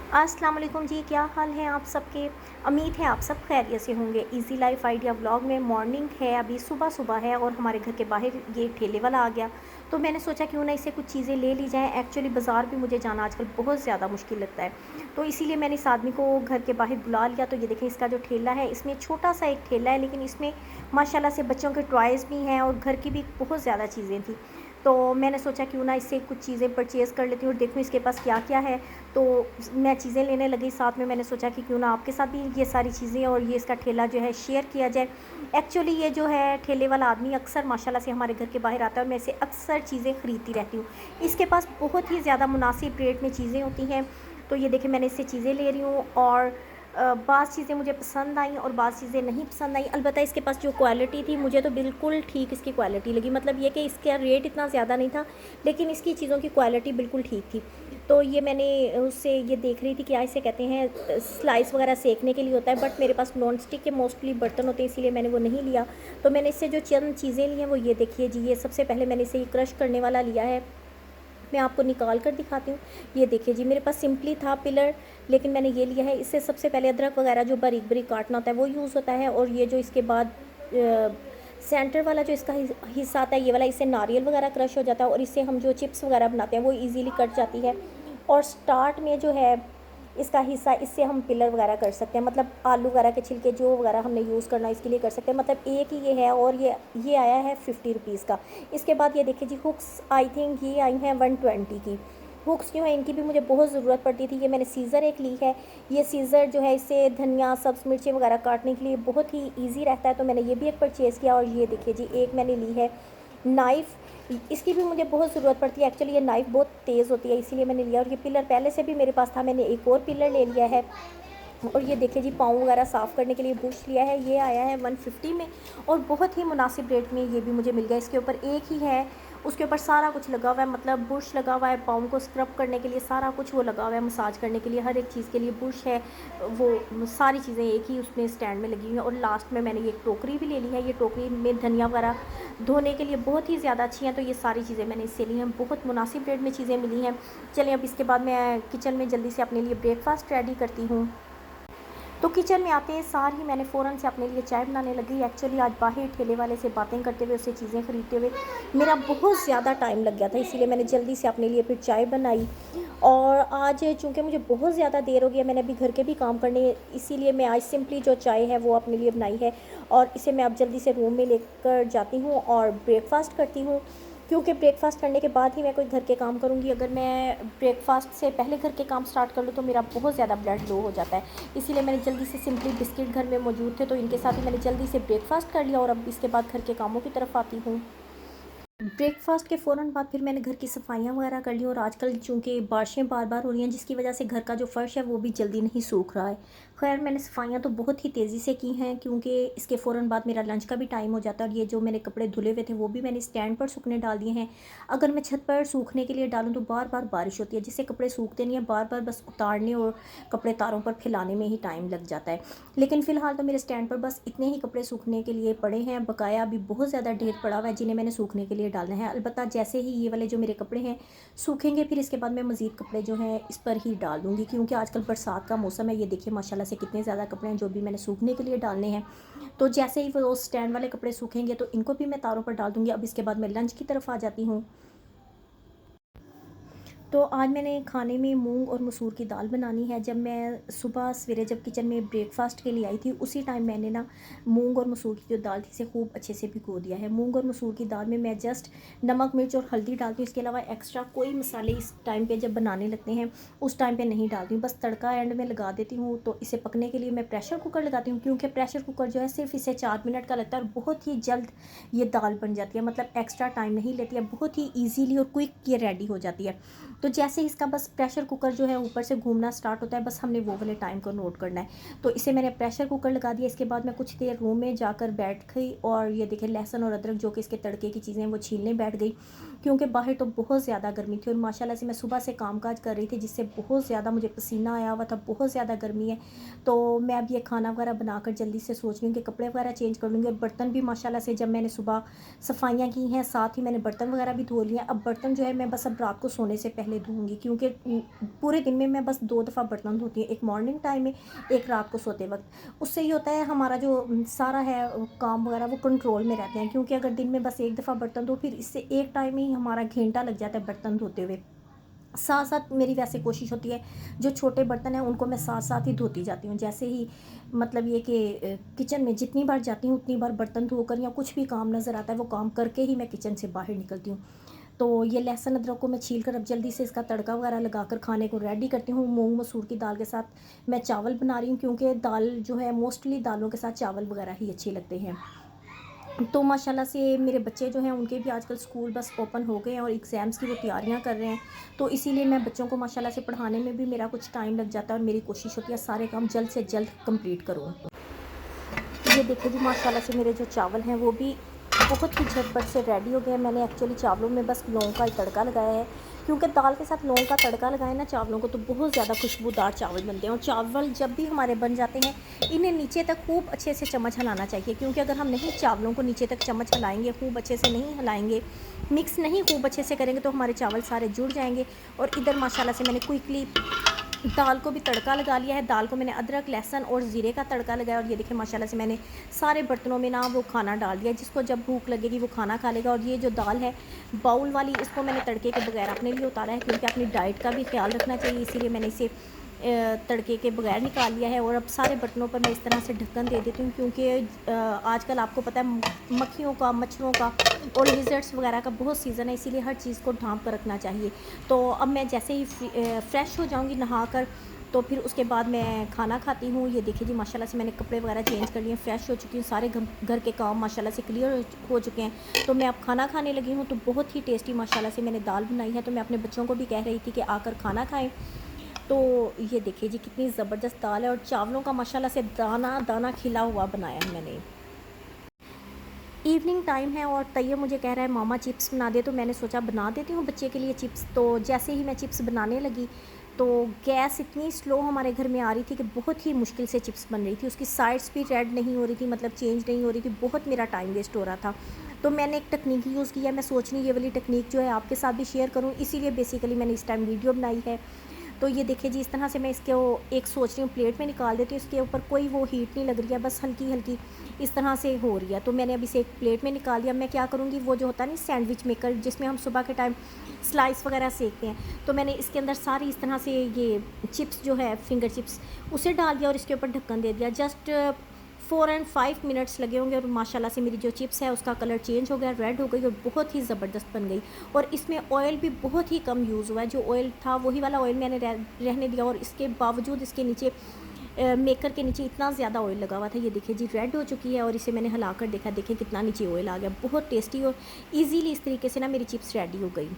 अस्सलाम वालेकुम जी, क्या हाल है आप सबके। उम्मीद है आप सब खैरियत से होंगे। इजी लाइफ आइडिया व्लॉग में मॉर्निंग है, अभी सुबह सुबह है और हमारे घर के बाहर ये ठेले वाला आ गया। तो मैंने सोचा क्यों ना इससे कुछ चीज़ें ले ली जाएं। एक्चुअली बाज़ार भी मुझे जाना आजकल बहुत ज़्यादा मुश्किल लगता है, तो इसीलिए मैंने इस आदमी को घर के बाहर बुला लिया। तो ये देखें, इसका जो ठेला है इसमें छोटा सा एक ठेला है, लेकिन इसमें माशाल्लाह से बच्चों के टॉयज़ भी हैं और घर की भी बहुत ज़्यादा चीज़ें थी। तो मैंने सोचा क्यों ना इससे कुछ चीज़ें परचेज़ कर लेती हूँ और देखूँ इसके पास क्या क्या है। तो मैं चीज़ें लेने लगी, साथ में मैंने सोचा कि क्यों ना आपके साथ भी ये सारी चीज़ें और ये इसका ठेला जो है शेयर किया जाए। एक्चुअली ये जो है ठेले वाला आदमी अक्सर माशाल्लाह से हमारे घर के बाहर आता है और मैं इसे अक्सर चीज़ें ख़रीदती रहती हूँ। इसके पास बहुत ही ज़्यादा मुनासिब रेट में चीज़ें होती हैं। तो ये देखिए, मैंने इससे चीज़ें ले रही हूँ और बाज़ चीज़ें मुझे पसंद आई और बाज़ चीज़ें नहीं पसंद आई। अलबत्ता इसके पास जो क्वालिटी थी मुझे तो बिल्कुल ठीक इसकी क्वालिटी लगी। मतलब ये कि इसका रेट इतना ज़्यादा नहीं था, लेकिन इसकी चीज़ों की क्वालिटी बिल्कुल ठीक थी। तो ये मैंने उससे ये देख रही थी क्या इसे कहते हैं, स्लाइस वगैरह सेकने के लिए होता है, बट मेरे पास नॉन स्टिक के मोस्टली बर्तन होते हैं, इसीलिए मैंने वो नहीं लिया। तो मैंने इससे जो चंद चीज़ें ली हैं वो ये देखिए जी। ये सबसे पहले मैंने इसे क्रश करने वाला लिया है, मैं आपको निकाल कर दिखाती हूँ। ये देखिए जी, मेरे पास सिंपली था पिलर, लेकिन मैंने ये लिया है। इससे सबसे पहले अदरक वगैरह जो बारीक बारीक काटना होता है वो यूज़ होता है। और ये जो इसके बाद सेंटर वाला जो इसका हिस्सा आता है ये वाला, इससे नारियल वगैरह क्रश हो जाता है और इससे हम जो चिप्स वगैरह बनाते हैं वो इजीली कट जाती है। और स्टार्ट में जो है इसका हिस्सा, इससे हम पिलर वगैरह कर सकते हैं। मतलब आलू वगैरह के छिलके जो वगैरह हमने यूज़ करना है इसके लिए कर सकते हैं। मतलब एक ही ये है और ये आया है 50 रुपीज़ का। इसके बाद ये देखिए जी, हुक्स आई थिंक ये आई हैं 120 की। हुक्स जो है इनकी भी मुझे बहुत ज़रूरत पड़ती थी। ये मैंने सीज़र एक ली है। ये सीज़र जो है इससे धनिया सब्ज़ मिर्ची वगैरह काटने के लिए बहुत ही ईजी रहता है, तो मैंने ये भी एक परचेज़ किया। और ये देखिए जी, एक मैंने ली है नाइफ़, इसकी भी मुझे बहुत ज़रूरत पड़ती है। एक्चुअली ये नाइफ़ बहुत तेज़ होती है, इसीलिए मैंने लिया। और ये पिलर पहले से भी मेरे पास था, मैंने एक और पिलर ले लिया है। और ये देखिए जी, पाँव वगैरह साफ़ करने के लिए ब्रश लिया है, ये आया है 150 में और बहुत ही मुनासिब रेट में ये भी मुझे मिल गया। इसके ऊपर एक ही है, उसके ऊपर सारा कुछ लगा हुआ है। मतलब ब्रश लगा हुआ है, पाँव को स्क्रब करने के लिए सारा कुछ वो लगा हुआ है, मसाज करने के लिए हर एक चीज़ के लिए ब्रश है। वो सारी चीज़ें एक ही उसमें स्टैंड में लगी हुई हैं। और लास्ट में मैंने ये एक टोकरी भी ले ली है। ये टोकरी में धनिया वगैरह धोने के लिए बहुत ही ज़्यादा अच्छी हैं। तो ये सारी चीज़ें मैंने इससे ली हैं, बहुत मुनासिब रेट में चीज़ें मिली हैं। चलिए अब इसके बाद मैं किचन में जल्दी से अपने लिए ब्रेकफास्ट रेडी करती हूँ। तो किचन में आते हैं सार ही मैंने फ़ौरन से अपने लिए चाय बनाने लगी। एक्चुअली आज बाहर ठेले वाले से बातें करते हुए, उससे चीज़ें ख़रीदते हुए मेरा बहुत ज़्यादा टाइम लग गया था, इसीलिए मैंने जल्दी से अपने लिए फिर चाय बनाई। और आज चूँकि मुझे बहुत ज़्यादा देर हो गया, मैंने अभी घर के भी काम करने हैं, इसीलिए मैं आज सिंपली जो चाय है वो अपने लिए बनाई है। और इसे मैं अब जल्दी से रूम में लेकर जाती हूँ और ब्रेकफ़ास्ट करती हूँ, क्योंकि ब्रेकफ़ास्ट करने के बाद ही मैं कोई घर के काम करूँगी। अगर मैं ब्रेकफ़ास्ट से पहले घर के काम स्टार्ट कर लूँ तो मेरा बहुत ज़्यादा ब्लड लो हो जाता है। इसीलिए मैंने जल्दी से सिंपली बिस्किट घर में मौजूद थे, तो इनके साथ ही मैंने जल्दी से ब्रेकफ़ास्ट कर लिया और अब इसके बाद घर के कामों की तरफ आती हूँ। ब्रेकफ़ास्ट के फ़ौरन बाद फिर मैंने घर की सफाइयाँ वगैरह कर ली। और आजकल चूँकि बारिशें बार-बार हो रही हैं, जिसकी वजह से घर का जो फ़र्श है वो भी जल्दी नहीं सूख रहा है। ख़ैर मैंने सफाइयाँ तो बहुत ही तेज़ी से की हैं, क्योंकि इसके फ़ौरन बाद मेरा लंच का भी टाइम हो जाता है। और ये जो मैंने कपड़े धुले हुए थे वो भी मैंने स्टैंड पर सूखने डाल दिए हैं। अगर मैं छत पर सूखने के लिए डालूँ तो बार-बार बारिश होती है, जिससे कपड़े सूखते नहीं हैं, बार-बार बस उतारने और कपड़े तारों पर फैलाने में ही टाइम लग जाता है। लेकिन फ़िलहाल तो मेरे स्टैंड पर बस इतने ही कपड़े सूखने के लिए पड़े हैं, बकाया अभी बहुत ज़्यादा ढेर पड़ा हुआ है जिन्हें मैंने सूखने के लिए डालना है। अलबत्ता जैसे ही ये वाले जो मेरे कपड़े हैं सूखेंगे, फिर इसके बाद मैं मज़ीद कपड़े जो हैं इस पर ही डाल दूँगी, क्योंकि आजकल बरसात का मौसम है। ये देखिए माशाल्लाह से कितने ज़्यादा कपड़े हैं जो भी मैंने सूखने के लिए डालने हैं। तो जैसे ही वो स्टैंड वाले कपड़े सूखेंगे तो इनको भी मैं तारों पर डाल दूँगी। अब इसके बाद मैं लंच की तरफ आ जाती हूँ। तो आज मैंने खाने में मूंग और मसूर की दाल बनानी है। जब मैं सुबह सवेरे जब किचन में ब्रेकफास्ट के लिए आई थी, उसी टाइम मैंने ना मूंग और मसूर की जो दाल थी इसे खूब अच्छे से भिगो दिया है। मूंग और मसूर की दाल में मैं जस्ट नमक मिर्च और हल्दी डालती हूँ, इसके अलावा एक्स्ट्रा कोई मसाले इस टाइम पे जब बनाने लगते हैं उस टाइम पे नहीं डालती हूँ। बस तड़का एंड में लगा देती हूँ। तो इसे पकने के लिए मैं प्रेशर कुकर लगाती हूँ, क्योंकि प्रेशर कुकर जो है सिर्फ इसे 4 मिनट का लगता है और बहुत ही जल्द ये दाल बन जाती है। मतलब एक्स्ट्रा टाइम नहीं लेती है, बहुत ही ईजीली और क्विक ये रेडी हो जाती है। तो जैसे इसका बस प्रेशर कुकर जो है ऊपर से घूमना स्टार्ट होता है, बस हमने वो वाले टाइम को नोट करना है। तो इसे मैंने प्रेशर कुकर लगा दिया। इसके बाद मैं कुछ देर रूम में जाकर बैठ गई और ये देखिए लहसुन और अदरक जो कि इसके तड़के की चीज़ें वो छीलने बैठ गई, क्योंकि बाहर तो बहुत ज़्यादा गर्मी थी और माशाल्लाह से मैं सुबह से कामकाज कर रही थी, जिससे बहुत ज़्यादा मुझे पसीना आया हुआ था, बहुत ज़्यादा गर्मी है। तो मैं अब ये खाना वगैरह बनाकर जल्दी से सोच रही हूँ कि कपड़े वगैरह चेंज कर लूँगी। और बर्तन भी माशाल्लाह से जब मैंने सुबह सफाइयाँ की हैं, साथ ही मैंने बर्तन वगैरह भी धो लिए हैं। अब बर्तन जो है मैं बस अब रात को सोने से पहले पहले धोऊँगी, क्योंकि पूरे दिन में मैं बस 2 दफ़ा बर्तन धोती हूँ, एक मॉर्निंग टाइम में, एक रात को सोते वक़्त। उससे ये होता है हमारा जो सारा है काम वगैरह वो कंट्रोल में रहते हैं, क्योंकि अगर दिन में बस एक दफ़ा बर्तन धो, फिर इससे एक टाइम ही हमारा घंटा लग जाता है बर्तन धोते हुए। साथ साथ मेरी वैसे कोशिश होती है जो छोटे बर्तन हैं उनको मैं साथ साथ ही धोती जाती हूँ। जैसे ही मतलब ये कि किचन में जितनी बार जाती हूँ उतनी बार बर्तन धोकर या कुछ भी काम नज़र आता है वो काम करके ही मैं किचन से बाहर निकलती हूँ। तो ये लहसुन अदरक को मैं छील कर अब जल्दी से इसका तड़का वगैरह लगाकर खाने को रेडी करती हूँ। मूंग मसूर की दाल के साथ मैं चावल बना रही हूँ, क्योंकि दाल जो है मोस्टली दालों के साथ चावल वगैरह ही अच्छे लगते हैं। तो माशाल्लाह से मेरे बच्चे जो हैं उनके भी आजकल स्कूल बस ओपन हो गए हैं और एग्ज़ाम्स की वो तैयारियां कर रहे हैं, तो इसीलिए मैं बच्चों को माशाल्लाह से पढ़ाने में भी मेरा कुछ टाइम लग जाता है और मेरी कोशिश होती है सारे काम जल्द से जल्द कंप्लीट करूँ। ये देखिए जी, माशाल्लाह से मेरे जो चावल हैं वो भी बहुत ही झटपट से रेडी हो गए हैं। मैंने एक्चुअली चावलों में बस लौंग का ही तड़का लगाया है, क्योंकि दाल के साथ लौंग का तड़का लगाए ना चावलों को तो बहुत ज़्यादा खुशबूदार चावल बनते हैं। और चावल जब भी हमारे बन जाते हैं इन्हें नीचे तक खूब अच्छे से चम्मच हिलाना चाहिए, क्योंकि अगर हम नहीं चावलों को नीचे तक चम्मच हिलाएंगे, खूब अच्छे से नहीं हिलाएंगे, मिक्स नहीं खूब अच्छे से करेंगे तो हमारे चावल सारे जुड़ जाएंगे। और इधर माशाल्लाह से मैंने क्विकली दाल को भी तड़का लगा लिया है। दाल को मैंने अदरक लहसुन और ज़ीरे का तड़का लगाया और ये देखिए माशाल्लाह से मैंने सारे बर्तनों में ना वो खाना डाल दिया। जिसको जब भूख लगेगी वो खाना खा लेगा। और ये जो दाल है बाउल वाली, इसको मैंने तड़के के बगैर अपने लिए उतारा है, क्योंकि अपनी डाइट का भी ख्याल रखना चाहिए, इसीलिए मैंने इसे तड़के के बगैर निकाल लिया है। और अब सारे बर्तनों पर मैं इस तरह से ढक्कन दे देती हूँ, क्योंकि आजकल आपको पता है मक्खियों का, मच्छरों का और लिजर्ड्स वगैरह का बहुत सीज़न है, इसीलिए हर चीज़ को ढाँप कर रखना चाहिए। तो अब मैं जैसे ही फ्रेश हो जाऊँगी नहाकर, तो फिर उसके बाद मैं खाना खाती हूँ। ये देखिए जी, माशाल्लाह से मैंने कपड़े वगैरह चेंज कर लिए, फ्रेश हो चुकी हूँ, सारे घर के काम माशाल्लाह से क्लियर हो चुके हैं। तो मैं अब खाना खाने लगी हूँ। तो बहुत ही टेस्टी माशाल्लाह से मैंने दाल बनाई है, तो मैं अपने बच्चों को भी कह रही थी कि आकर खाना खाएँ। तो ये देखिए जी, कितनी ज़बरदस्त दाल है और चावलों का माशाल्लाह से दाना दाना खिला हुआ बनाया है मैंने। इवनिंग टाइम है और तैयब मुझे कह रहा है मामा चिप्स बना दे, तो मैंने सोचा बना देती हूँ बच्चे के लिए चिप्स। तो जैसे ही मैं चिप्स बनाने लगी तो गैस इतनी स्लो हमारे घर में आ रही थी कि बहुत ही मुश्किल से चिप्स बन रही थी, उसकी साइड्स भी रेड नहीं हो रही थी, मतलब चेंज नहीं हो रही थी, बहुत मेरा टाइम वेस्ट हो रहा था। तो मैंने एक टेक्निक यूज़ किया, मैं सोच रही ये वाली टेक्निक जो है आपके साथ भी शेयर करूँ, इसीलिए बेसिकली मैंने इस टाइम वीडियो बनाई है। तो ये देखिए जी, इस तरह से मैं इसके एक सोच रही हूँ प्लेट में निकाल देती हूँ, इसके ऊपर कोई वो हीट नहीं लग रही है, बस हल्की हल्की इस तरह से हो रही है। तो मैंने अभी से एक प्लेट में निकाल लिया। मैं क्या करूँगी, वो जो होता है ना सैंडविच मेकर जिसमें हम सुबह के टाइम स्लाइस वगैरह सेकते हैं, तो मैंने इसके अंदर सारी इस तरह से ये चिप्स जो है फिंगर चिप्स उसे डाल दिया और इसके ऊपर ढक्कन दे दिया। जस्ट 4 और 5 मिनट्स लगे होंगे और माशाल्लाह से मेरी जो चिप्स है उसका कलर चेंज हो गया, रेड हो गई और बहुत ही ज़बरदस्त बन गई। और इसमें ऑयल भी बहुत ही कम यूज़ हुआ है, जो ऑयल था वही वाला ऑयल मैंने रहने दिया और इसके बावजूद इसके नीचे मेकर के नीचे इतना ज़्यादा ऑयल लगा हुआ था। ये देखिए जी, रेड हो चुकी है और इसे मैंने हिलाकर देखा, देखिए कितना नीचे ऑयल आ गया। बहुत टेस्टी और ईजीली इस तरीके से ना मेरी चिप्स रेडी हो गई।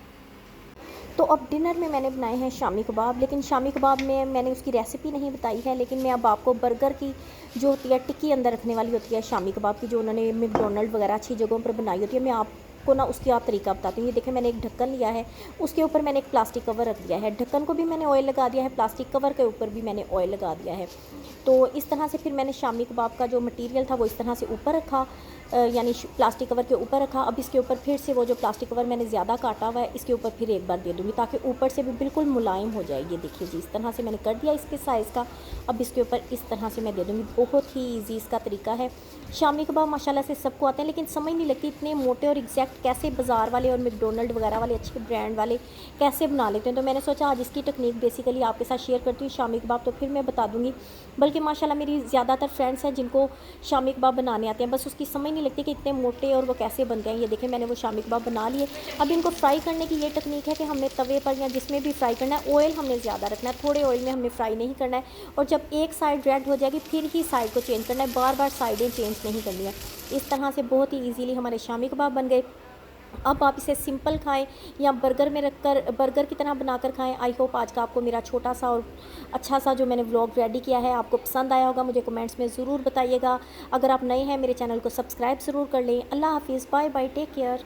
तो अब डिनर में मैंने बनाए हैं शामी कबाब, लेकिन शामी कबाब में मैंने उसकी रेसिपी नहीं बताई है, लेकिन मैं अब आपको बर्गर की जो होती है टिक्की अंदर रखने वाली होती है शामी कबाब की, जो उन्होंने मैकडोनल्ड वगैरह अच्छी जगहों पर बनाई होती है, मैं आपको ना उसकी आप तरीका बताती हूँ। ये देखें, मैंने एक ढक्कन लिया है, उसके ऊपर मैंने एक प्लास्टिक कवर रख दिया है, ढक्कन को भी मैंने ऑयल लगा दिया है, प्लास्टिक कवर के ऊपर भी मैंने ऑयल लगा दिया है। तो इस तरह से फिर मैंने शामी कबाब का जो मटीरियल था वो इस तरह से ऊपर रखा, यानी प्लास्टिक कवर के ऊपर रखा। अब इसके ऊपर फिर से वो जो प्लास्टिक कवर मैंने ज़्यादा काटा हुआ है इसके ऊपर फिर एक बार दे दूँगी, ताकि ऊपर से भी बिल्कुल मुलायम हो जाए। ये देखिए जी, इस तरह से मैंने कर दिया इसके साइज़ का। अब इसके ऊपर इस तरह से मैं दे दूँगी। बहुत ही ईजी इसका तरीका है। शामी कबाब माशाल्लाह से सबको आते हैं, लेकिन समझ नहीं लगती इतने मोटे और एग्जैक्ट कैसे बाज़ार वाले और मैकडोनल्ड वगैरह वाले अच्छे ब्रांड वाले कैसे बना लेते हैं। तो मैंने सोचा आज इसकी टेक्निक बेसिकली आपके साथ शेयर करती हूँ। शामी कबाब तो फिर मैं बता दूँगी, बल्कि माशाल्लाह मेरी ज़्यादातर फ्रेंड्स हैं जिनको शामी कबाब बनाने आते हैं, बस उसकी समझ नहीं लगती कि इतने मोटे और वो कैसे बनते हैं। ये देखें, मैंने वो शामी कबाब बना लिए। अब इनको फ्राई करने की ये टेक्निक है कि हमने तवे पर या जिसमें भी फ्राई करना है ऑयल हमने ज़्यादा रखना है, थोड़े ऑयल में हमने फ्राई नहीं करना है। और जब एक साइड रेड हो जाएगी फिर ही साइड को चेंज करना है, बार बार साइडें चेंज नहीं करनी है। इस तरह से बहुत ही ईजीली हमारे शामी कबाब बन गए। अब आप इसे सिंपल खाएं या बर्गर में रखकर बर्गर की तरह बनाकर खाएं। आई होप आज का आपको मेरा छोटा सा और अच्छा सा जो मैंने व्लॉग रेडी किया है आपको पसंद आया होगा। मुझे कमेंट्स में ज़रूर बताइएगा। अगर आप नए हैं मेरे चैनल को सब्सक्राइब ज़रूर कर लें। अल्लाह हाफिज़, बाय बाय, टेक केयर।